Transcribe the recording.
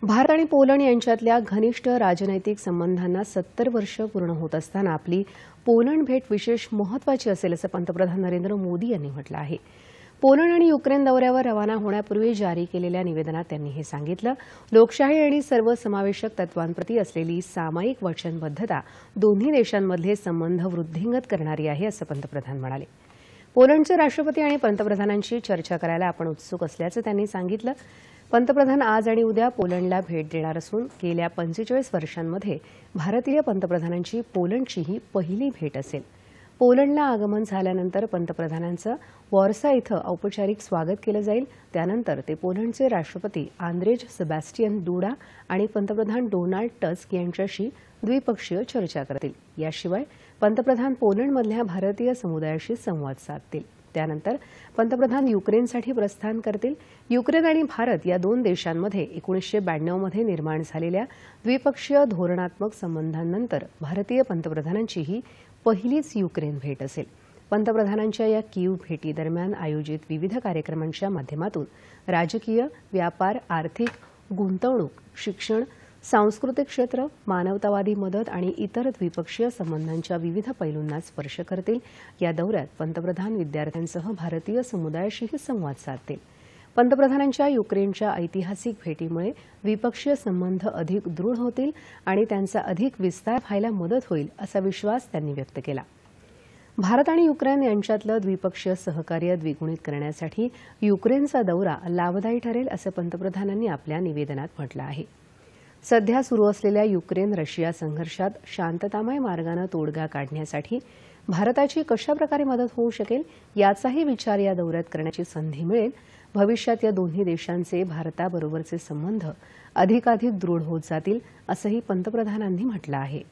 भारत आणि पोलंड यांच्यातल्या घनिष्ठ राजनैतिक संबंधांना 70 वर्ष पूर्ण होत असताना आपली पोलंड भेट विशेष महत्त्वाची असेल असं पंतप्रधान नरेंद्र मोदी यांनी म्हटलं आहे। पोलंड आणि युक्रेन दौऱ्यावर रवाना होण्यापूर्वी जारी केलेल्या निवेदनात त्यांनी हे सांगितलं। लोकशाही आणि सर्वसमावेशक तत्वांप्रती असलेली सामायिक वचनबद्धता दोन्ही देशांमधले संबंध वृद्धिंगत करणारी आहे असं पंतप्रधान म्हणाले। पोलंडचे राष्ट्रपती आणि पंतप्रधानांशी चर्चा करायला आपण उत्सुक असल्याचं त्यांनी सांगितलं। पंतप्रधान आज आणि उद्या पोलंडला भेट देणार असून गेल्या 45 वर्षांमध्ये भारतीय पंतप्रधानांची पोलंडची ही पहिली भेट असेल। पोलंडला आगमन झाल्यानंतर पंतप्रधानांचं वॉर्सा इथं औपचारिक स्वागत केलं जाईल। त्यानंतर ते पोलंडचे राष्ट्रपती आंद्रेज सेबॅस्टियन दुडा आणि पंतप्रधान डोनाल्ड टस्क यांच्याशी द्विपक्षीय चर्चा करतील। याशिवाय पंतप्रधान पोलंडमधल्या भारतीय समुदायाशी संवाद साधतील। त्यानंतर पंतप्रधान युक्रेनसाठी प्रस्थान करतील। युक्रेन आणि भारत या दोन देशांमध्ये 1992 मध्ये निर्माण झालेल्या द्विपक्षीय धोरणात्मक संबंधांनंतर भारतीय पंतप्रधानांची ही पहिलीच युक्रेन भेट असेल। पंतप्रधानांच्या या कीव भेटीदरम्यान आयोजित विविध कार्यक्रमांच्या माध्यमातून राजकीय, व्यापार, आर्थिक, गुंतवणूक, शिक्षण, सांस्कृतिक क्षेत्र, मानवतावादी मदत आणि इतर द्विपक्षीय संबंधांच्या विविध पैलूंना स्पर्श करतील। या दौऱ्यात पंतप्रधान विद्यार्थ्यांसह भारतीय समुदायाशीही संवाद साधतील। पंतप्रधानांच्या युक्रेनच्या ऐतिहासिक भेटीमुळे द्विपक्षीय संबंध अधिक दृढ होतील आणि त्यांचा अधिक विस्तार व्हायला मदत होईल असा विश्वास त्यांनी व्यक्त केला। भारत आणि युक्रेन यांच्यातलं द्विपक्षीय सहकार्य द्विगुणित करण्यासाठी युक्रेनचा दौरा लाभदायी ठरेल असं पंतप्रधानांनी आपल्या निवेदनात म्हटलं आहे। सध्या सुरू असलेल्या युक्रेन रशिया संघर्षात शांततामय मार्गाने तोडगा काढण्यासाठी भारताची कशाप्रकारे मदत होऊ शकेल याचाही विचार या दौऱ्यात करण्याची संधी मिळेल। भविष्यात या दोन्ही देशांचे भारताबरोबरचे संबंध अधिकाधिक दृढ होत जातील असंही पंतप्रधानांनी म्हटलं आहे।